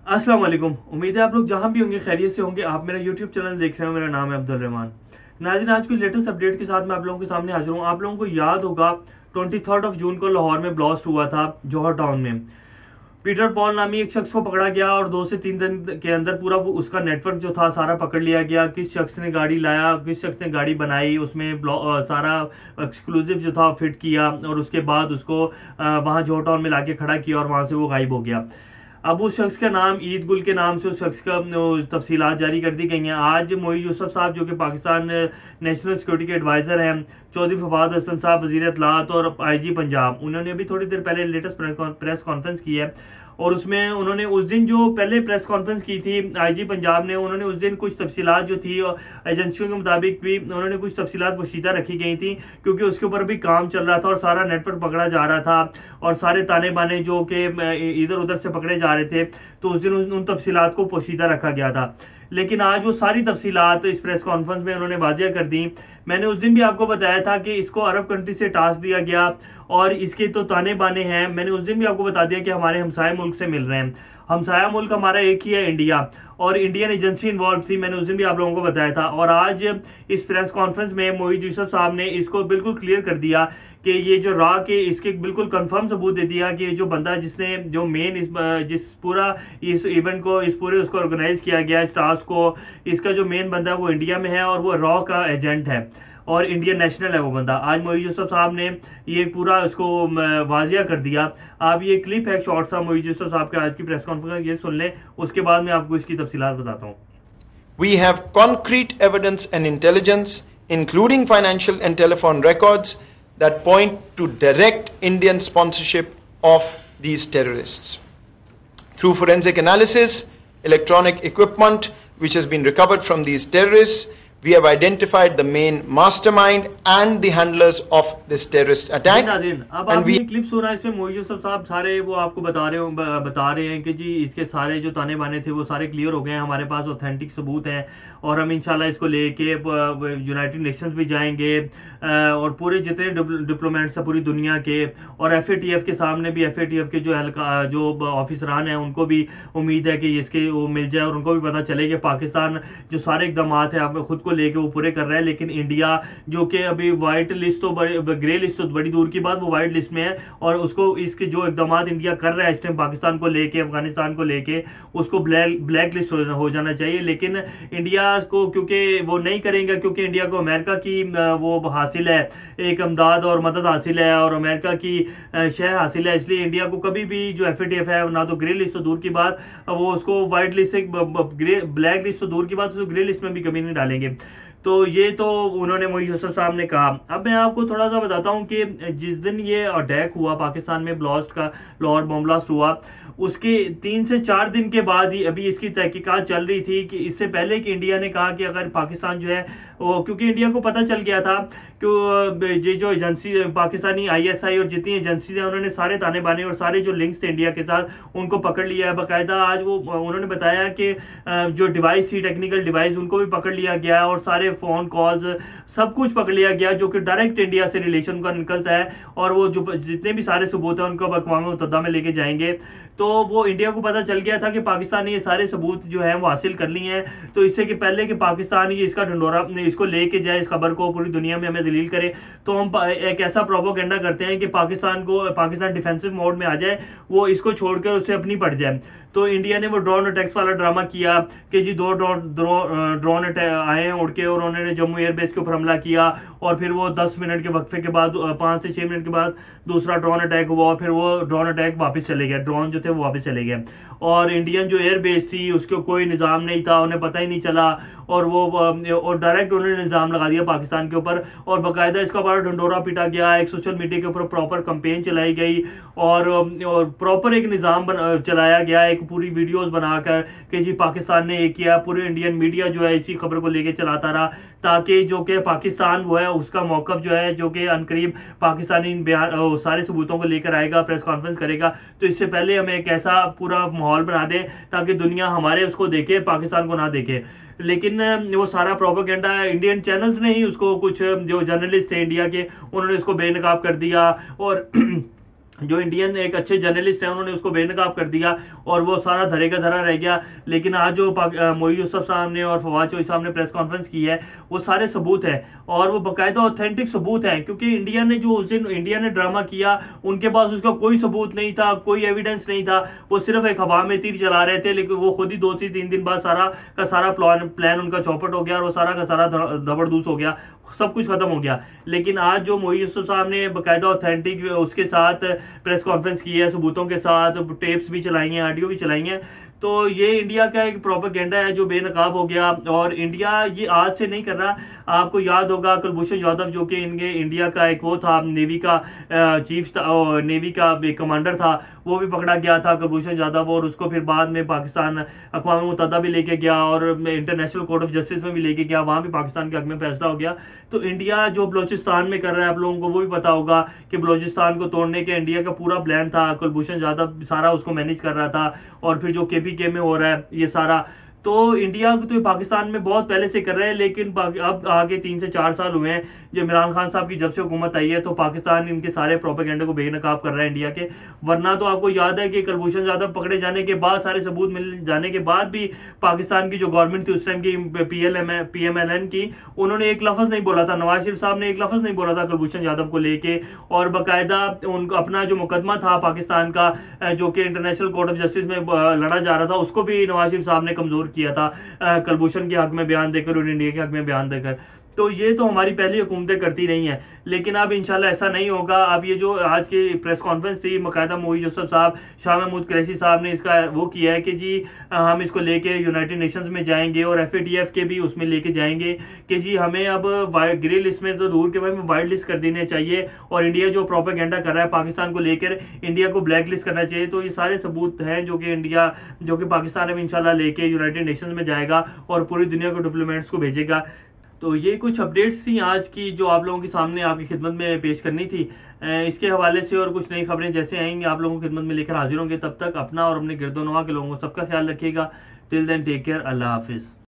अस्सलाम वालेकुम। उम्मीद है आप लोग जहां भी होंगे खैरियत से होंगे। आप मेरा यूट्यूब चैनल देख रहे हो, मेरा नाम है अब्दुल रहमान। नाज़रीन, आज कुछ लेटेस्ट अपडेट के साथ मैं आप लोगों के सामने हाजिर हूँ। आप लोगों को याद होगा 23 जून को लाहौर में ब्लास्ट हुआ था, जौहर टाउन में। पीटर पॉल नामी एक शख्स को पकड़ा गया और 2 से 3 दिन के अंदर पूरा उसका नेटवर्क जो था सारा पकड़ लिया गया। किस शख्स ने गाड़ी लाया, किस शख्स ने गाड़ी बनाई, उसमें सारा एक्सक्लूसिव जो था फिट किया और उसके बाद उसको वहां जौहर टाउन में लाके खड़ा किया और वहां से वो गायब हो गया। अब उस शख्स का नाम ईद गुल के नाम से उस शख्स का तफसीलात जारी कर दी गई हैं। आज मोई यूसुफ साहब जो कि पाकिस्तान नेशनल सिक्योरिटी के एडवाइजर हैं, चौधरी फवाद हसन साहब वजीर इत्तलात और आईजी पंजाब, उन्होंने अभी थोड़ी देर पहले लेटेस्ट प्रेस कॉन्फ्रेंस की है और उसमें उन्होंने उस दिन जो पहले प्रेस कॉन्फ्रेंस की थी आईजी पंजाब ने, उन्होंने उस दिन कुछ तफसीलात जो थी एजेंसियों के मुताबिक भी उन्होंने कुछ तफसीलात पोशीदा रखी गई थी, क्योंकि उसके ऊपर भी काम चल रहा था और सारा नेटवर्क पकड़ा जा रहा था और सारे ताने बाने जो कि इधर उधर से पकड़े जा रहे थे, तो उस दिन उन तफसीलात को पोशीदा रखा गया था। लेकिन आज वो सारी तफसीलात इस प्रेस कॉन्फ्रेंस में उन्होंने वाजिया कर दी। मैंने उस दिन भी आपको बताया था कि इसको अरब कंट्री से टास्क दिया गया और इसके तो ताने बाने हैं। मैंने उस दिन भी आपको बता दिया कि हमारे हमसाया मुल्क से मिल रहे हैं। हमसाया मुल्क हमारा एक ही है, इंडिया, और इंडियन एजेंसी इन्वॉल्व थी। मैंने उस दिन भी आप लोगों को बताया था और आज इस प्रेस कॉन्फ्रेंस में मोईद यूसुफ साहब ने इसको बिल्कुल क्लियर कर दिया कि ये जो रॉ के इसके बिल्कुल कंफर्म सबूत दे दिया कि जो बंदा जिसने जो मेन जिस पूरा इस इवेंट को इस पूरे उसको ऑर्गेनाइज किया गया, इस टास्क को, इसका जो मेन बंदा है वो इंडिया में है और वो रॉ का एजेंट है और इंडियन नेशनल है वो बंदा। आज मोईद यूसुफ साहब ने ये पूरा उसको वाजिया कर दिया। आप ये क्लिप है शॉर्ट सा मोईद यूसुफ साहब के आज की प्रेस कॉन्फ्रेंस, ये सुन लें, उसके बाद मैं आपको इसकी तफसीलात बताता हूँ। We have concrete evidence and intelligence, including financial and telephone records, that point to direct Indian sponsorship of these terrorists. Through forensic analysis, electronic equipment which has been recovered from these terrorists, we have identified the main mastermind and the handlers of this terrorist attack. अब आप ये clip सुना, इसमें मोईद यूसुफ साहब सारे वो आपको बता रहे हैं कि जी इसके सारे जो ताने बाने थे वो सारे क्लियर हो गए हैं, हमारे पास ऑथेंटिक सबूत हैं और हम इंशाल्लाह इसको लेके यूनाइटेड नेशंस भी जाएंगे और पूरे जितने डिप्लोमेट्स हैं पूरी दुनिया के और FATF के सामने भी, FATF के जो ऑफिसरान हैं उनको भी उम्मीद है कि इसके वो मिल जाए और उनको भी पता चले कि पाकिस्तान जो सारे इकदाम है खुद को लेके वो पूरे कर रहा है, लेकिन इंडिया जो कि अभी व्हाइट लिस्ट तो ग्रे लिस्ट तो बड़ी दूर की बात, वो व्हाइट लिस्ट में है और उसको इसके जो इकदाम इंडिया कर रहा है इस टाइम पाकिस्तान को लेके, अफगानिस्तान को लेके, उसको ब्लैक लिस्ट हो जाना चाहिए। लेकिन इंडिया को क्योंकि वो नहीं करेंगे, क्योंकि इंडिया को अमेरिका की वो हासिल है, एक अमदाद और मदद हासिल है और अमेरिका की शह हासिल है, इसलिए इंडिया को कभी भी जो FATF है ना तो ग्रे लिस्ट तो दूर की बात, वो उसको व्हाइट लिस्ट से ब्लैक लिस्ट तो दूर की बात, उसको ग्रे लिस्ट में भी कभी नहीं डालेंगे। तो ये तो उन्होंने मोईद यूसुफ साहब ने कहा। अब मैं आपको थोड़ा सा बताता हूं कि जिस दिन ये अटैक हुआ पाकिस्तान में, ब्लास्ट का लाहौर बम ब्लास्ट हुआ, उसके 3 से 4 दिन के बाद ही अभी इसकी तहकीकात चल रही थी कि इससे पहले कि इंडिया ने कहा कि अगर पाकिस्तान जो है वो, क्योंकि इंडिया को पता चल गया था कि ये जो एजेंसी पाकिस्तानी ISI और जितनी एजेंसीज हैं उन्होंने सारे ताने बाने और सारे जो लिंक्स थे इंडिया के साथ उनको पकड़ लिया है बाकायदा। आज वो उन्होंने बताया कि जो डिवाइस थी, टेक्निकल डिवाइस, उनको भी पकड़ लिया गया और सारे फोन कॉल्स सब कुछ पकड़ लिया गया जो कि डायरेक्ट इंडिया से रिलेशन का निकलता है और वो जो जितने भी सारे सबूत हैं उनको अक़वाम मुत्तहिदा में लेके जाएंगे। तो वो इंडिया को पता चल गया था कि पाकिस्तान ने ये सारे सबूत जो है वो हासिल कर लिए हैं, तो इससे कि पहले कि पाकिस्तान ये इसका ढंडोरा इसको लेके जाए, इस खबर को पूरी दुनिया में हमें जलील करे, तो हम एक ऐसा प्रोपोगेंडा करते हैं कि पाकिस्तान डिफेंसिव मोड में आ जाए, वो इसको छोड़कर उसे अपनी पड़ जाए। तो इंडिया ने वो ड्रोन अटैक्स वाला ड्रामा किया कि जी 2 ड्रोन आए उड़ के और उन्होंने जम्मू एयरबेस के ऊपर हमला किया और फिर वो 10 मिनट के वक्फे के बाद 5 से 6 मिनट के बाद दूसरा ड्रोन अटैक हुआ और फिर वो ड्रोन अटैक वापस चले गए, ड्रोन जो थे वो वापस चले गए और इंडियन जो एयरबेस थी उसको कोई निज़ाम नहीं था, उन्हें पता ही नहीं चला और वो और डायरेक्ट उन्होंने निज़ाम लगा दिया पाकिस्तान के ऊपर और बाकायदा इसका बड़ा ढंडोरा पीटा गया, एक सोशल मीडिया के ऊपर प्रॉपर कंपेन चलाई गई और प्रॉपर एक निज़ाम चलाया गया, एक पूरी वीडियोस बनाकर कि जी पाकिस्तान ने ये किया। पूरे इंडियन मीडिया जो है इसी खबर को लेके चलाता रहा ताकि जो कि पाकिस्तान वो है उसका मौकफ जो है जो कि अनकरीब पाकिस्तानी सारे सबूतों को लेकर आएगा, प्रेस कॉन्फ्रेंस करेगा, तो इससे पहले हमें एक ऐसा पूरा माहौल बना दे ताकि दुनिया हमारे उसको देखे, पाकिस्तान को ना देखे। लेकिन वो सारा प्रोपेगेंडा इंडियन चैनल्स ने ही उसको, कुछ जो जर्नलिस्ट थे इंडिया के उन्होंने उसको बेनकाब कर दिया और जो इंडियन एक अच्छे जर्नलिस्ट हैं उन्होंने उसको बेनकाब कर दिया और वो सारा धरे का धरा रह गया। लेकिन आज जो मोई यूसुफ साहब ने और फवाद चौधरी साहब ने प्रेस कॉन्फ्रेंस की है वो सारे सबूत है और वो बाकायदा ऑथेंटिक सबूत है, क्योंकि इंडिया ने जो उस दिन इंडिया ने ड्रामा किया उनके पास उसका कोई सबूत नहीं था, कोई एविडेंस नहीं था, वो सिर्फ एक हवा में तीर चला रहे थे। लेकिन वो खुद ही 2 से 3 दिन बाद सारा का सारा प्लान उनका चौपट हो गया और वो सारा का सारा दबड़दूस हो गया, सब कुछ खत्म हो गया। लेकिन आज जो मोई यूसुफ साहब ने बाकायदा ऑथेंटिक उसके साथ प्रेस कॉन्फ्रेंस की है, सबूतों के साथ टेप्स भी चलाई हैं, ऑडियो भी चलाई हैं, तो ये इंडिया का एक प्रोपेगेंडा है जो बेनकाब हो गया। और इंडिया ये आज से नहीं कर रहा। आपको याद होगा कुलभूषण जाधव जो कि इनके इंडिया का एक वो था, नेवी का चीफ नेवी का एक कमांडर था, वो भी पकड़ा गया था कुलभूषण जाधव, और उसको फिर बाद में पाकिस्तान अक़वाम मुत्तहिदा भी लेके गया और इंटरनेशनल कोर्ट ऑफ जस्टिस में भी लेके गया, वहां भी पाकिस्तान के हक में फैसला हो गया। तो इंडिया जो बलोचिस्तान में कर रहा है, आप लोगों को वो भी पता होगा कि बलोचिस्तान को तोड़ने के इंडिया का पूरा प्लान था, कुलभूषण जाधव सारा उसको मैनेज कर रहा था। और फिर जो केपीके में हो रहा है ये सारा, तो इंडिया तो पाकिस्तान में बहुत पहले से कर रहे हैं। लेकिन अब आगे 3 से 4 साल हुए हैं जो इमरान खान साहब की जब से हुकूमत आई है, तो पाकिस्तान इनके सारे प्रोपेगेंडे को बेनकाब कर रहा है इंडिया के। वरना तो आपको याद है कि कुलभूषण जाधव पकड़े जाने के बाद, सारे सबूत मिल जाने के बाद भी पाकिस्तान की जो गवर्नमेंट थी उस टाइम की PMLN की, उन्होंने एक लफ्ज नहीं बोला था, नवाज शरीफ साहब ने एक लफ्ज नहीं बोला था कुलभूषण जाधव को लेके। और बाकायदा उनको अपना जो मुकदमा था पाकिस्तान का जो कि इंटरनेशनल कोर्ट ऑफ जस्टिस में लड़ा जा रहा था, उसको भी नवाज शरीफ साहब ने कमजोर किया था कुलभूषण के हक में बयान देकर और इंडिया के हक में बयान देकर। तो ये तो हमारी पहली हुकूमतें करती रही हैं, लेकिन अब इंशाल्लाह ऐसा नहीं होगा। अब ये जो आज की प्रेस कॉन्फ्रेंस थी, बाकायदा मोई यूसुफ साहब, शाह महमूद कुरैशी साहब ने इसका वो किया है कि जी हम इसको लेके यूनाइटेड नेशंस में जाएंगे और FATF के भी उसमें लेके जाएंगे कि जी हमें अब ग्रे लिस्ट में तो दूर के भाई वाइट लिस्ट कर देने चाहिए, और इंडिया जो प्रोपेगेंडा कर रहा है पाकिस्तान को लेकर, इंडिया को ब्लैक लिस्ट करना चाहिए। तो ये सारे सबूत हैं जो कि इंडिया, जो कि पाकिस्तान अब इंशाल्लाह लेके यूनाइटेड नेशंस में जाएगा और पूरी दुनिया को डिप्लोमेट्स को भेजेगा। तो ये कुछ अपडेट्स थी आज की जो आप लोगों के सामने आपकी खिदमत में पेश करनी थी। इसके हवाले से और कुछ नई खबरें जैसे आएंगी आप लोगों की खिदमत में लेकर हाजिर होंगे। तब तक अपना और अपने गिरदोनवा के लोगों को सबका ख्याल रखिएगा। टिल देन टेक केयर, अल्लाह हाफिज़।